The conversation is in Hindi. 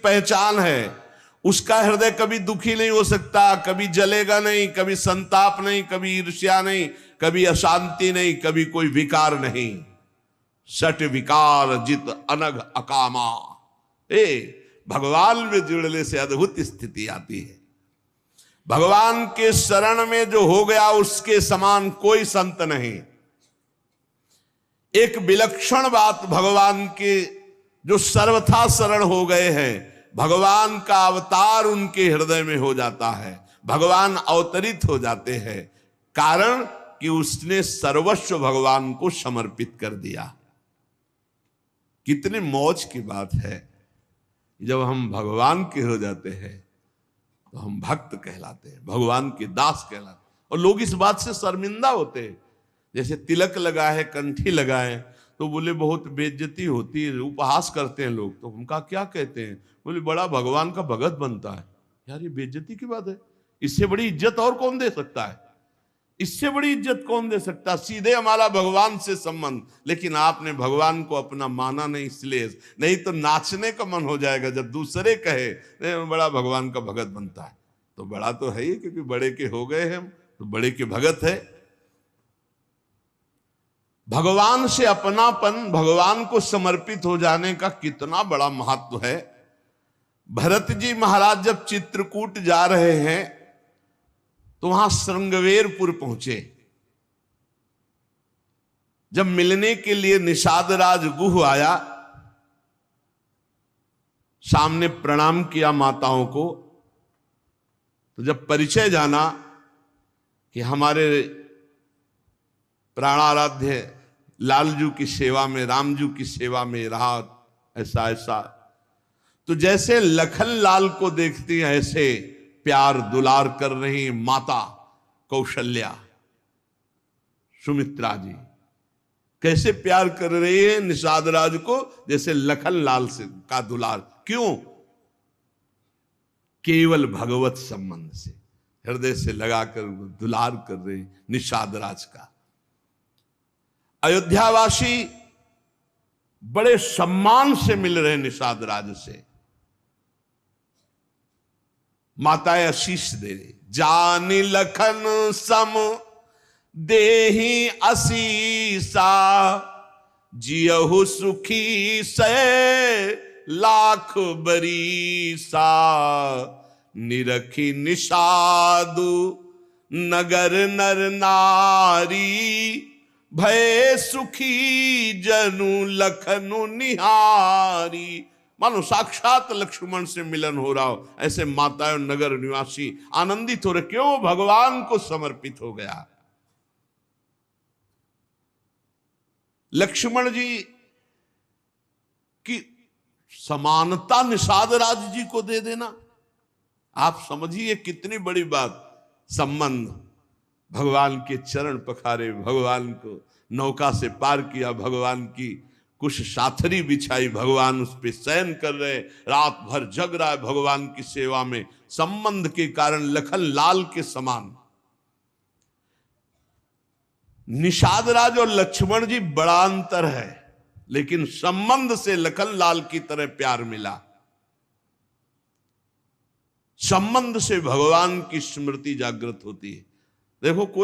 पहचान है। उसका हृदय कभी दुखी नहीं हो सकता, कभी जलेगा नहीं, कभी संताप नहीं, कभी ईर्ष्या नहीं, कभी अशांति नहीं, कभी कोई विकार नहीं। सट विकार जित अनघ अकामा। भगवान में जुड़ने से अद्भुत स्थिति आती है। भगवान के शरण में जो हो गया उसके समान कोई संत नहीं। एक विलक्षण बात, भगवान के जो सर्वथा शरण हो गए हैं, भगवान का अवतार उनके हृदय में हो जाता है, भगवान अवतरित हो जाते हैं। कारण कि उसने सर्वस्व भगवान को समर्पित कर दिया। कितने मौज की बात है, जब हम भगवान के हो जाते हैं तो हम भक्त कहलाते हैं, भगवान के दास कहलाते हैं। और लोग इस बात से शर्मिंदा होते हैं। जैसे तिलक लगा है, कंठी लगाए, तो बोले बहुत बेइज्जती होती है, उपहास करते हैं लोग। तो उनका क्या कहते हैं, बोले बड़ा भगवान का भगत बनता है। यार ये बेइज्जती की बात है। इससे बड़ी इज्जत और कौन दे सकता है? इससे बड़ी इज्जत कौन दे सकता? सीधे हमारा भगवान से संबंध। लेकिन आपने भगवान को अपना माना नहीं, इसलिए नहीं तो नाचने का मन हो जाएगा जब दूसरे कहे बड़ा भगवान का भगत बनता है। तो बड़ा तो है ही, क्योंकि बड़े के हो गए हैं, तो बड़े के भगत है। भगवान से अपनापन, भगवान को समर्पित हो जाने का कितना बड़ा महत्व है। भरत जी महाराज जब चित्रकूट जा रहे हैं तो वहां श्रृंगवेरपुर पहुंचे। जब मिलने के लिए निषादराज गुह आया, सामने प्रणाम किया माताओं को, तो जब परिचय जाना कि हमारे प्राणाराध्य लालजू की सेवा में, रामजू की सेवा में रहा, ऐसा ऐसा, तो जैसे लखन लाल को देखती हैं ऐसे प्यार दुलार कर रही माता कौशल्या, सुमित्रा जी कैसे प्यार कर रही है निषाद राज को, जैसे लखन लाल से का दुलार। क्यों? केवल भगवत संबंध से, हृदय से लगाकर दुलार कर रहे निषाद राज का। अयोध्यावासी बड़े सम्मान से मिल रहे निषाद राज से। माताएं आशीष दे रही, जानी लखन सम देही असीसा, जियहु सुखी से लाख बरीसा, निरखी निषादु नगर नर नारी, भय सुखी जनु लखनु निहारी। मानो साक्षात लक्ष्मण से मिलन हो रहा हो, ऐसे माताएं नगर निवासी आनंदित हो रहे। क्यों? भगवान को समर्पित हो गया। लक्ष्मण जी की समानता निषाद राज जी को दे देना, आप समझिए कितनी बड़ी बात। संबंध, भगवान के चरण पखारे, भगवान को नौका से पार किया, भगवान की कुछ साथरी बिछाई, भगवान उस पे शयन कर रहे, रात भर जग रहा है भगवान की सेवा में। संबंध के कारण लखन लाल के समान। निषाद राज और लक्ष्मण जी बड़ा अंतर है, लेकिन संबंध से लखन लाल की तरह प्यार मिला। संबंध से भगवान की स्मृति जागृत होती है। देखो कोई